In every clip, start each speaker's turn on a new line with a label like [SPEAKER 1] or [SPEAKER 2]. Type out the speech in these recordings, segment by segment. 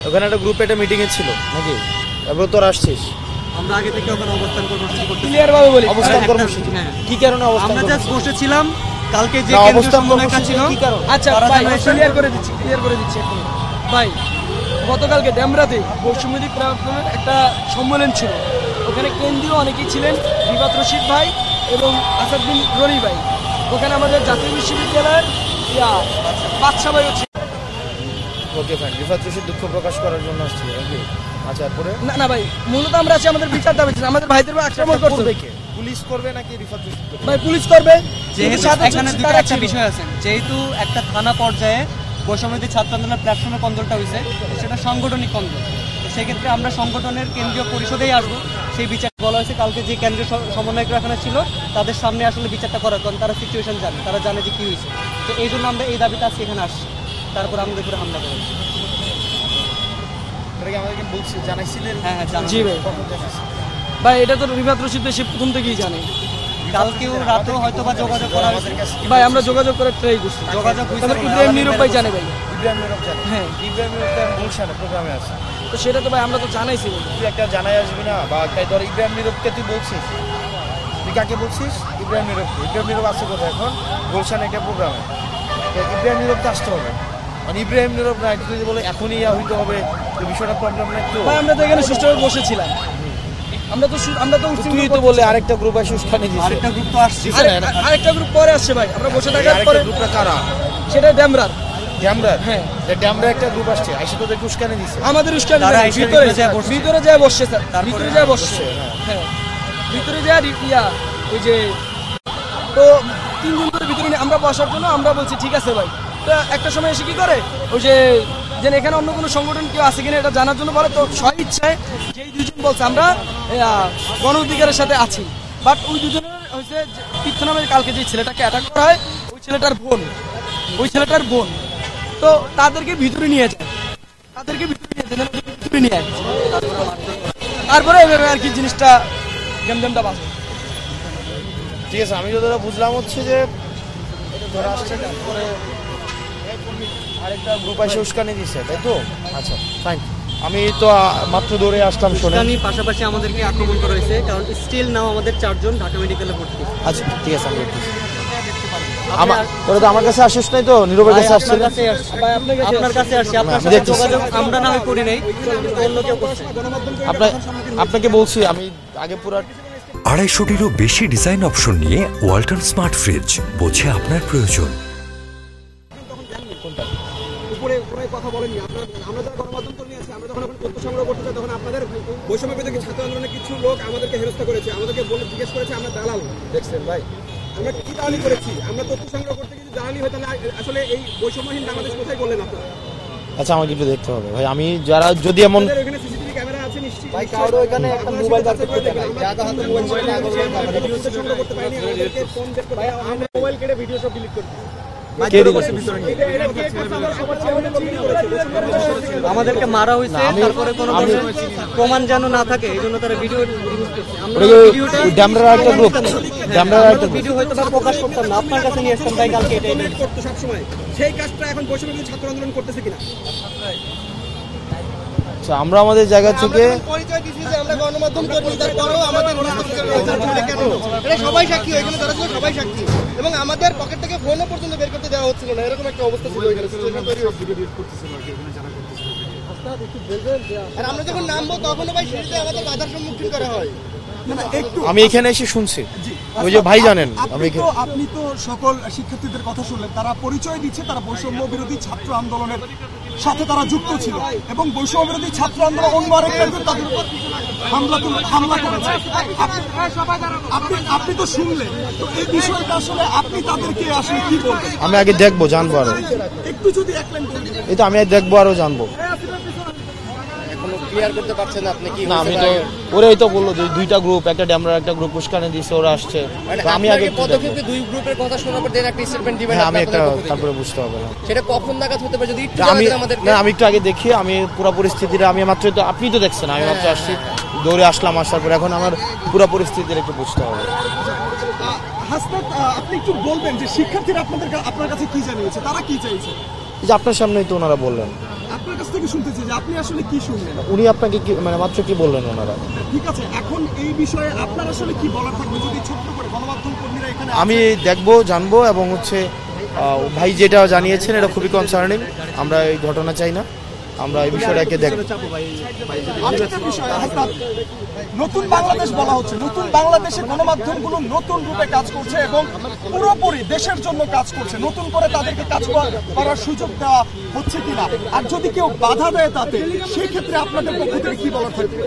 [SPEAKER 1] ওখানে একটা গ্রুপে একটা মিটিংয়ে ছিল নাকি? এবার তোর আসছিস?
[SPEAKER 2] আমরা আগে থেকে ওখানে অবস্থান কর্মসূচি করতে
[SPEAKER 1] ক্লিয়ার ভাবে বলি অবস্থান কর্মসূচি কি কারণে অবস্থান?
[SPEAKER 2] আমরা জাস্ট বসেছিলাম কালকে যে কেন্দ্রীয় সম্মেলনটা ছিল।
[SPEAKER 3] আচ্ছা ভাই ক্লিয়ার করে দিচ্ছি ভাই, গতকালকে ড্যামরাতে বৈষম্যবিরোধী প্ল্যাটফর্মের একটা সম্মেলন ছিল। ওখানে কেন্দ্রীয় অনেকেই ছিলেন, রিফাত রশিদ ভাই এবং আসাদুদ্দিন রনি ভাই। ওখানে আমাদের জাতীয় বিশ্ববিদ্যালয়ের বাদশা ভাইও ছিল।
[SPEAKER 1] ওকে ফাইন, রিফাত রশিদ দুঃখ প্রকাশ করার জন্য আসছিল নাকি? আচ্ছা তারপরে
[SPEAKER 3] না ভাই, মূলত আমরা আছি আমাদের বিচার দাবি, আমাদের ভাইদের আক্রমণ করতে
[SPEAKER 1] দেখে পুলিশ করবে নাকি রিফাত রশিদ করবে?
[SPEAKER 3] ভাই পুলিশ করবে।
[SPEAKER 2] যেহেতু এখানে দুটো একটা বিষয় আছে, যেহেতু একটা থানা পর্যায়ে বৈষম্যবিরোধী ছাত্র আন্দোলনের প্ল্যাটফর্মের কন্দলটা হয়েছে, সেটা সাংগঠনিক কন্দল। তো সেক্ষেত্রে আমরা সংগঠনের কেন্দ্রীয় পরিষদেই আসবো। সেই বিচার বলা হয়েছে কালকে যে কেন্দ্রীয় সমন্বয়করা এখানে ছিল তাদের সামনে আসলে বিচারটা করার, কারণ তারা সিচুয়েশন জানে, তারা জানে যে কী হয়েছে। তো এই জন্য আমরা এই দাবিটা আজকে এখানে আসছি। তারপর আমাদের উপরে হামলা করে।
[SPEAKER 3] হ্যাঁ জি ভাই। ভাই এটা তো রিফাত রশিদ সে প্রথম থেকেই জানে।
[SPEAKER 2] কালকেও রাতেও হয়তো বা যোগাযোগ করা হয়েছে
[SPEAKER 3] ভাই, আমরা যোগাযোগ করার ট্রাই করছি।
[SPEAKER 2] যোগাযোগ
[SPEAKER 3] ইব্রাহিম নীরব ভাই জানে ভাই।
[SPEAKER 1] ইব্রাহিম নীরব জানে? হ্যাঁ, ইব্রাহিম নীরব গুলশানে প্রোগ্রামে আছে।
[SPEAKER 3] তো সেটা তো ভাই আমরা তো জানাইছি।
[SPEAKER 1] তুই একটা জানাই আসবি না? বা ধর ইব্রাহিম নীরবকে তুই বলছিস, তুই কাকে বলছিস? ইব্রাহিম নীরবকে। ইব্রাহিম নীরব আছে কোথায় এখন? গুলশানে একটা প্রোগ্রামে। ইব্রাহিম নীরব তো আসতে হবে, মানে ইব্রাহিম নীরব না যদি বলে এখনই হইতে হবে, তো বিষয়টা প্রবলেম না একটু?
[SPEAKER 3] ভাই আমরা তো এখানে সুষ্ঠুভাবে বসেছিলাম। আমরা তো
[SPEAKER 1] তুই তো বলে আরেকটা গ্রুপ আসে উস্কানি দিছে।
[SPEAKER 2] আরেকটা গ্রুপ তো আসছে,
[SPEAKER 3] আরেকটা গ্রুপ পরে আসছে ভাই। আমরা বসে থাকার পরে
[SPEAKER 1] গ্রুপটা কারা?
[SPEAKER 3] সেটা ড্যামরার।
[SPEAKER 1] ড্যামরার?
[SPEAKER 3] হ্যাঁ,
[SPEAKER 1] ড্যামরার একটা গ্রুপ আসছে, আইসা তোদের উস্কানি দিছে।
[SPEAKER 3] আমাদের উস্কানি ভিতরে যায় বসছে স্যার, ভিতরে যায় বসছে। হ্যাঁ, ভিতরে যায় ওই যে তো 3 দিন ধরে ভিতরে আমরা বসার জন্য আমরা বলছি ঠিক আছে ভাই। তো একটা সময় এসে কি করে ওই যে এখানে অন্য কোনো সংগঠন কেউ আছে কিনা এটা জানার জন্য বলে। তো স্ব ইচ্ছায় যেই দুজন বলছে আমরা গণ অধিকারের সাথে আছি, বাট ওই দুজনের হচ্ছে তীর্থ নামের কালকে যে ছেলেটাকে অ্যাটাক করা হয় ওই ছেলেটার বোন। তো তাদেরকে ভিতরে নিয়ে যায়, ভিতরে নিয়ে তারপরে আর কি জিনিসটা গেমটা বাঁচে।
[SPEAKER 1] ঠিক আছে, আমি যতটা বুঝলাম হচ্ছে যে ধরা আসছে তারপরে আরেকটা গ্রুপ এসে উস্কানি দিছে, তাই তো? আচ্ছা ফাইন, আমি তো মাত্র দৌড়ে আসলাম।
[SPEAKER 2] উস্কানি পাশাপাশি আমাদেরকে আক্রমণ করা হয়েছে, কারণ স্টিল নাও আমাদের 4 জন ঢাকা মেডিকেলে ভর্তি।
[SPEAKER 1] আচ্ছা ঠিক আছে, আমি তোরা তো আমার কাছে আসিস নাই, তো নীরবের কাছে আসছিস?
[SPEAKER 2] আপনার কাছে আসছি, আপনার সাথে যোগাযোগ আমরা না করি নাই, অন্য কেউ করছে।
[SPEAKER 1] আপনাকে বলছি আমি আগে পুরো
[SPEAKER 4] 250-টিরও বেশি ডিজাইন অপশন নিয়ে ওয়ালটন স্মার্ট ফ্রিজ, বোঝে আপনার প্রয়োজন।
[SPEAKER 5] কথা বলেননি আমরা যারা গণমাধ্যম কর্মী আছি, আমরা যখন তথ্য সংগ্রহ করতে চাই তখন আপনাদের বৈষম্যবিরোধী ছাত্র আন্দোলনে কিছু লোক আমাদেরকে হেনস্থা করেছে, আমাদেরকে জিজ্ঞেস করেছে আমরা দালাল। দেখছেন ভাই, আমরা কি দালালি করেছি? আমরা তথ্য সংগ্রহ করতে কিছু দালালি হয় তাহলে আসলে এই বৈষম্যহীন বাংলাদেশ কোথায় বললেন আপনারা?
[SPEAKER 1] আচ্ছা আমাকে একটু দেখতে হবে ভাই, আমি যারা যদি এমন
[SPEAKER 5] এখানে সিসিটিভি ক্যামেরা আছে নিশ্চয়ই
[SPEAKER 3] ভাই, কারো এখানে একটা মোবাইল বার করতে দেখাই, যারা হাতে মোবাইল
[SPEAKER 5] ভিডিও সংগ্রহ করতে পারিনি, আমাদেরকে ফোন বের করে আমরা মোবাইল কেটে ভিডিও সব ডিলিট করে দিই।
[SPEAKER 2] আমাদেরকে মারা হয়েছে, তারপরে কোনো প্রমাণ যেন না থাকে এই জন্য তারা ভিডিও ভিডিও হয়তো বা প্রকাশ করতাম না, আপনার কাছে নিয়ে আসতাম। তাই কালকে এটাই
[SPEAKER 5] করতো সবসময়, সেই কাজটা এখন বৈষম্যবিরোধী ছাত্র আন্দোলন করতেছে কিনা?
[SPEAKER 1] আমরা আমাদের জায়গা থেকে
[SPEAKER 5] পরিচয় দিচ্ছি যে আমরা গণমাধ্যম কর্মী, তারপরেও আমাদের এটা সবাই সাক্ষী, এখানে যারা ছিল সবাই সাক্ষী, এবং আমাদের পকেট থেকে ফোনও পর্যন্ত বের করতে দেওয়া হচ্ছিল না, এরকম একটা অবস্থা ছিল। আর আমরা যখন নামবো তখনও ভাই সিঁড়িতে আমাদের বাধার সম্মুখীন করা হয়।
[SPEAKER 1] আমি এখানে এসে শুনছি, ওই যে ভাই জানেন,
[SPEAKER 6] আপনি তো সকল শিক্ষার্থীদের কথা শুনলেন, তারা পরিচয় দিচ্ছে তারা বৈষম্য বিরোধী ছাত্র আন্দোলনের সাথে তারা যুক্ত ছিল, এবং বৈষম্য বিরোধী ছাত্র আন্দোলন অন্য আরেকটা তাদের উপর হামলা করেছে। আপনি তো শুনলেন, তো এই বিষয়টা আসলে আপনি তাদেরকে আসলে কি বলবেন?
[SPEAKER 1] আমি আগে দেখবো, জানবো, আরো
[SPEAKER 6] একটু যদি এক লাইন বলেন।
[SPEAKER 1] এই তো আমি দেখবো, আরো জানবো।
[SPEAKER 5] ক্লিয়ার করতে পারছেন না আপনি কি?
[SPEAKER 1] না আমি তো ওরাই তো বললো যে 2টা গ্রুপ, একটা ড্যামরার একটা গ্রুপ উস্কানি দিছে, ওরা আসছে। আমি আগে
[SPEAKER 5] পদক্ষেপে 2 গ্রুপের কথা শোনার পর দেন একটা স্টেটমেন্ট দিবেন,
[SPEAKER 1] আমি একটা তারপরে বুঝতে হবে না
[SPEAKER 5] সেটা কখন নাগাদ হতে পারে যদি একটু আমাদের।
[SPEAKER 1] না আমি একটু আগে দেখি, আমি পুরো পরিস্থিতিটা আমি মাত্র তো, আপনি তো দেখছেন, আমি মাত্র আসছি, দৌড়ে আসলাম, আসার পর এখন আমার পুরো পরিস্থিতিটা একটু বুঝতে হবে।
[SPEAKER 6] হাসনাত, আপনি একটু বলবেন যে শিক্ষার্থীরা আপনার কাছে কি জানিয়েছে, তারা কি চাইছে?
[SPEAKER 1] যে আপনার সামনেই তো ওনারা বললেন।
[SPEAKER 6] আপনার আপনার কাছ থেকে শুনতে চাই যে আপনি আসলে কি শুনলেন।
[SPEAKER 1] উনি আপনাকে কি মানে মাত্র কি বললেন ওনারা?
[SPEAKER 6] ঠিক আছে, এখন এই বিষয়ে আপনার আসলে কি বলার থাকবে যদি ছোট্ট করে গণমাধ্যম কর্মীরা এখানে
[SPEAKER 1] আমি দেখবো, জানবো, এবং হচ্ছে ভাই যেটা জানিয়েছেন এটা খুবই কনসার্নিং। আমরা এই ঘটনা চাই না, আমরা এই বিষয়টাকে দেখব।
[SPEAKER 6] আরেকটা বিষয়, হঠাৎ নতুন বাংলাদেশ বলা হচ্ছে, নতুন বাংলাদেশে গণমাধ্যমগুলো নতুন রূপে কাজ করছে এবং পুরোপুরি দেশের জন্য কাজ করছে। নতুন করে তাদেরকে কাজ করার সুযোগ দেওয়া হচ্ছে কিনা, আর যদি কেউ বাধা দেয় তাতে, সেই ক্ষেত্রে আপনাদের পক্ষ থেকে কি বলার থাকবে?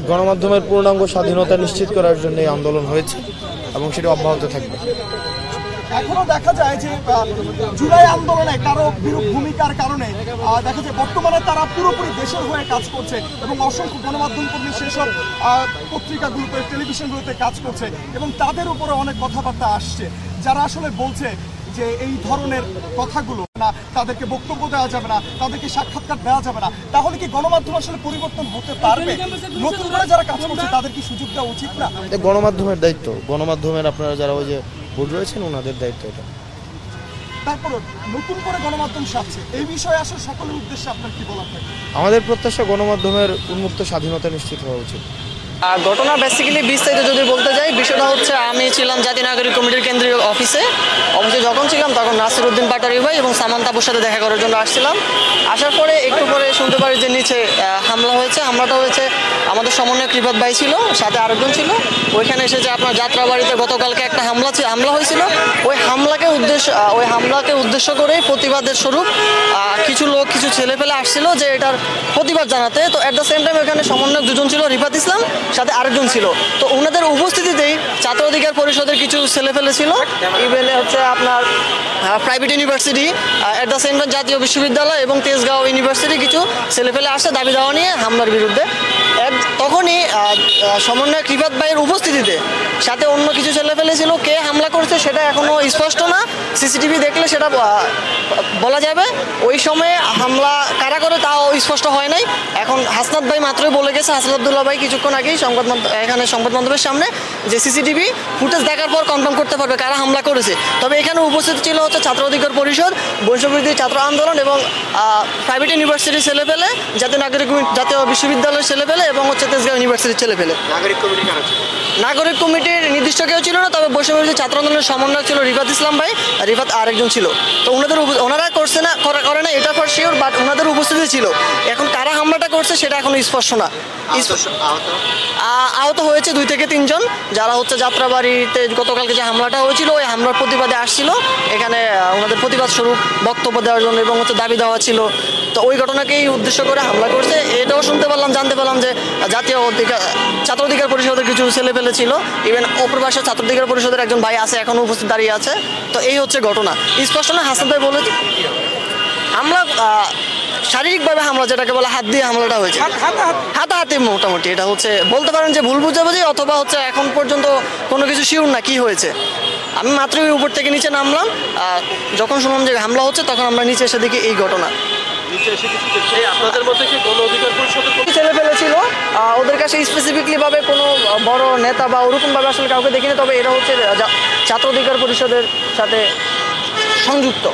[SPEAKER 1] গণমাধ্যমের পূর্ণাঙ্গ স্বাধীনতা নিশ্চিত করার জন্য এই আন্দোলন হয়েছে এবং সেটা অব্যাহত থাকবে।
[SPEAKER 6] এখনো দেখা যায় যে জুলাই আন্দোলনে কারো বিরূপ ভূমিকার কারণে দেখা যায় বর্তমানে তারা পুরোপুরি দেশের হয়ে কাজ করছে এবং অসংখ্য গণমাধ্যম কর্মী সেসব পত্রিকাগুলোতে, টেলিভিশনগুলোতে কাজ করছে এবং তাদের উপরে অনেক কথাবার্তা আসছে, যারা আসলে বলছে যে এই ধরনের কথাগুলো না, তাদেরকে বক্তব্য দেওয়া যাবে না, তাদেরকে সাক্ষাৎকার দেওয়া যাবে না। তাহলে কি গণমাধ্যম আসলে পরিবর্তন হতে পারবে? নতুন করে যারা কাজ করছে তাদের কি সুযোগ দেওয়া উচিত না?
[SPEAKER 1] এটা গণমাধ্যমের দায়িত্ব, গণমাধ্যমের আপনারা যারা ওই যে বোর্ড রয়েছেন ওনাদের দায়িত্ব এটা।
[SPEAKER 6] তারপরে নতুন করে গণমাধ্যম সাজছে, এই বিষয়ে আসলে সকলের উদ্দেশ্যে আপনার কি বলার থাকে?
[SPEAKER 1] আমাদের প্রত্যাশা গণমাধ্যমের উন্মুক্ত স্বাধীনতা নিশ্চিত হওয়া উচিত।
[SPEAKER 2] ঘটনা বেসিক্যালি বিস্তারিত যদি বলতে যাই, বিষয়টা হচ্ছে আমি ছিলাম জাতীয় নাগরিক কমিটির কেন্দ্রীয় অফিসে যখন ছিলাম তখন নাসির উদ্দিন পাটারি ভাই এবং সামান্তা আপুর সাথে দেখা করার জন্য আসছিলাম। আসার পরে একটু পরে শুনতে পারি যে নিচে হামলা হয়েছে। হামলাটা হয়েছে আমাদের সমন্বয়ক রিফাত ভাই ছিল, সাথে আরেকজন ছিল। ওইখানে এসেছে আপনার যাত্রাবাড়িতে গতকালকে একটা হামলা হয়েছিল। ওই হামলাকে উদ্দেশ্য করে প্রতিবাদের স্বরূপ কিছু লোক, কিছু ছেলেপেলে আসছিল যে এটার প্রতিবাদ জানাতে। তো অ্যাট দ্য সেম টাইম এখানে সমন্বয়ক দুজন ছিল, রিফাত ইসলাম সাথে আরেকজন ছিল। তো ওনাদের উপস্থিতিতেই ছাত্র অধিকার পরিষদের কিছু ছেলেপেলে ছিল, ইভেন হচ্ছে আপনার private university, at the same time জাতীয় বিশ্ববিদ্যালয় এবং তেজগাঁও ইউনিভার্সিটি কিছু ছেলেপেলে আসছে দাবি দেওয়া নিয়ে হামলার বিরুদ্ধে। তখনই সমন্বয়ক রিফাত ভাইয়ের উপস্থিতিতে সাথে অন্য কিছু ছেলেপেলে ছিল। কে হামলা করছে সেটা এখনও স্পষ্ট না, সিসিটিভি দেখলে সেটা বলা যাবে। ওই সময়ে হামলা কারা করে তাও স্পষ্ট হয় নাই। এখন হাসনাত ভাই মাত্রই বলে গেছে, হাসনাত আব্দুল্লাহ ভাই কিছুক্ষণ আগেই সংবাদ মাধ্যমের সামনে, যে সিসিটিভি ফুটেজ দেখার পর কনফার্ম করতে পারবে কারা হামলা করেছে। তবে এখানে উপস্থিত ছিল হচ্ছে ছাত্র অধিকার পরিষদ, বৈষম্যবিরোধী ছাত্র আন্দোলন এবং প্রাইভেট ইউনিভার্সিটির ছেলেপেলে, জাতীয় বিশ্ববিদ্যালয়ের ছেলেপেলে এবং হচ্ছে তেজগাঁও ইউনিভার্সিটির ছেলেপেলে। নাগরিক কমিটির নির্দিষ্ট কেউ ছিল না, তবে বৈষম্যবিরোধী ছাত্র আন্দোলনের সমন্বয়ক ছিল রিফাত ইসলাম ভাই, রিফাত আরেকজন ছিল। তো ওনারা করছে না, করে না এটা ফর শিওর, বাট ওনাদের উপস্থিতি ছিল। এখন কারা হামলাটা করছে সেটা এখনো স্পষ্ট না। আহত হয়েছে 2 থেকে 3 জন, যারা হচ্ছে যাত্রাবাড়িতে গতকালকে যে হামলাটা হয়েছিল ওই হামলার প্রতিবাদে আসছিল এখানে ওনাদের প্রতিবাদ স্বরূপ বক্তব্য দেওয়ার জন্য এবং হচ্ছে দাবি দেওয়া ছিল। তো ওই ঘটনাকেই উদ্দেশ্য করে হামলা করছে। এটাও জানতে পারলাম যে ছাত্র অধিকার পরিষদের কিছু ছেলেপেলে ছিল, ইভেন অপর পাশে ছাত্র অধিকার পরিষদের একজন ভাই আছে, এখনো উপস্থিত দাঁড়িয়ে আছে। তো এই হচ্ছে ঘটনা, স্পষ্ট না। হাসান ভাই বলেছে হামলা শারীরিকভাবে হামলা, যেটাকে বলে হাত দিয়ে হামলাটা হয়েছে, হাতাহাতি মোটামুটি। এটা হচ্ছে বলতে পারেন যে ভুল বুঝাবুঝি, অথবা হচ্ছে এখন পর্যন্ত কোনো কিছু শিওর না কি হয়েছে। আমি মাত্রই উপর থেকে নিচে নামলাম, যখন শুনলাম যে হামলা হচ্ছে তখন আমরা নিচে এসে দেখি এই ঘটনা। ছেলেপেলে ছিল, ওদের কাছে স্পেসিফিকলি ভাবে কোনো বড় নেতা বা ওরকম ভাবে আসলে কাউকে দেখিনি। তবে এরা হচ্ছে ছাত্র অধিকার পরিষদের সাথে সংযুক্ত।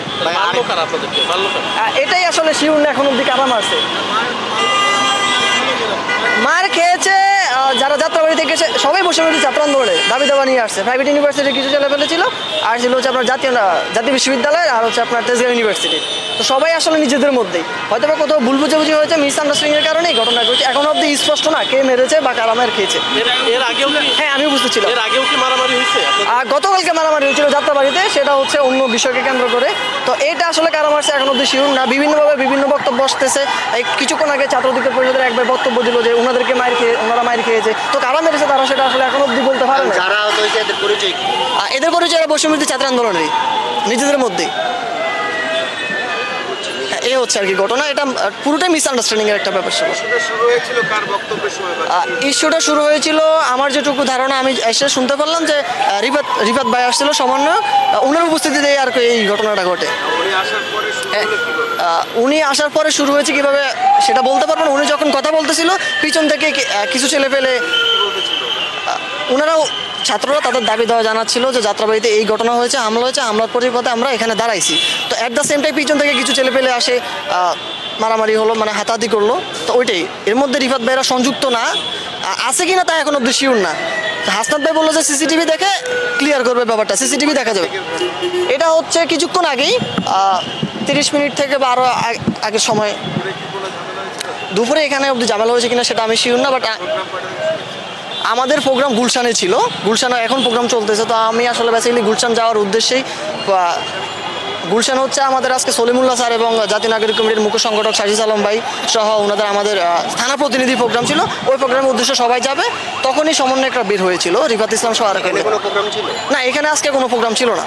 [SPEAKER 2] এটাই আসলে শিউর এখন অব্দি কারা মারছে। মার খেয়েছে যারা যাত্রাবাড়ি থেকে সবাই বৈষম্যবিরোধী ছাত্র আন্দোলনে দাবি দাবা নিয়ে আসছে। প্রাইভেট ইউনিভার্সিটির কিছু ছেলেপেলে ছিল, আর ছিল হচ্ছে আপনার জাতীয় বিশ্ববিদ্যালয়, আর হচ্ছে আপনার তেজগাঁও ইউনিভার্সিটি। তো সবাই আসলে নিজেদের মধ্যেই হয়তো বা কোথাও ভুল বুঝাবুঝি হয়েছে, মিসআন্ডারস্ট্যান্ডিং এর কারণেই ঘটনা ঘটেছে। এখন অব্দি স্পষ্ট না কে মেরেছে বা কারা মার খেয়েছে। হ্যাঁ, আমি বুঝতে ছিলাম। গতকালকে মারামারি হয়েছিল যাত্রাবাড়িতে, সেটা হচ্ছে অন্য বিষয়কে কেন্দ্র করে। তো এটা আসলে কারা মারছে এখন অব্দি শিওর না। বিভিন্নভাবে বিভিন্ন বক্তব্য আসতেছে। এই কিছুক্ষণ আগে ছাত্র অধিকার পরিষদের একবার বক্তব্য দিল যে ওনাদেরকে ওনারা মার খেয়েছে। তো কারা মেরেছে তারা সেটা আসলে এখন অব্দি বলতে পারে না। এদের পরিচয় বৈষম্যবিরোধী ছাত্র আন্দোলনেরই নিজেদের মধ্যেই। এই হচ্ছে আর কি ঘটনা। এটা পুরোটাই মিসআন্ডারস্ট্যান্ডিং এর একটা ব্যাপার ছিল। ইস্যুটা শুরু হয়েছিল আমার যেটুকু ধারণা, আমি এসে শুনতে পারলাম যে রিফাত ভাই আসছিল সমন্বয়ক, ওনার উপস্থিতিতে আর কি এই ঘটনাটা ঘটে। উনি আসার পরে শুরু হয়েছে কিভাবে সেটা বলতে পারবো না। উনি যখন কথা বলতেছিল পিছন থেকে কিছু ছেলে পেলে, ওনারাও ছাত্ররা তাদের দাবি দেওয়া জানাচ্ছিল যে যাত্রাবাড়িতে এই ঘটনা হয়েছে, হামলা হয়েছে, হামলার প্রতিবাদে আমরা এখানে দাঁড়াইছি। তো অ্যাট দ্য সেম টাইম পিছন থেকে কিছু ছেলে পেলে আসে,
[SPEAKER 7] মারামারি হলো, মানে হাতাহাতি করলো, তো ওইটাই। এর মধ্যে রিফাত ভাইরা সংযুক্ত না আছে কিনা তা এখন অব্দি শিওর না। হাসনাত ভাই বললো যে সিসিটিভি দেখে ক্লিয়ার করবে ব্যাপারটা, সিসিটিভি দেখা যাবে। এটা হচ্ছে কিছুক্ষণ আগেই 30 মিনিট থেকে বা আরও আগের সময়। দুপুরে এখানে অব্দি ঝামেলা হয়েছে কিনা সেটা আমি শিওর না, বাট আমাদের প্রোগ্রাম গুলশানে ছিল, গুলশানে এখন প্রোগ্রাম চলতেছে। তো আমি আসলে বেসিক্যালি গুলশান যাওয়ার উদ্দেশ্যেই, গুলশান হচ্ছে আমাদের আজকে সলিমুল্লাহ স্যার এবং জাতীয় নাগরিক কমিটির মুখ্য সংগঠক শাহিদ আলম ভাই সহ ওনাদের আমাদের থানা প্রতিনিধি প্রোগ্রাম ছিল। ওই প্রোগ্রামের উদ্দেশ্যে সবাই যাবে, তখনই সমন্বয় একটা বের হয়েছিল রিফাত ইসলাম সহ আর না, এখানে আজকে কোনো প্রোগ্রাম ছিল না।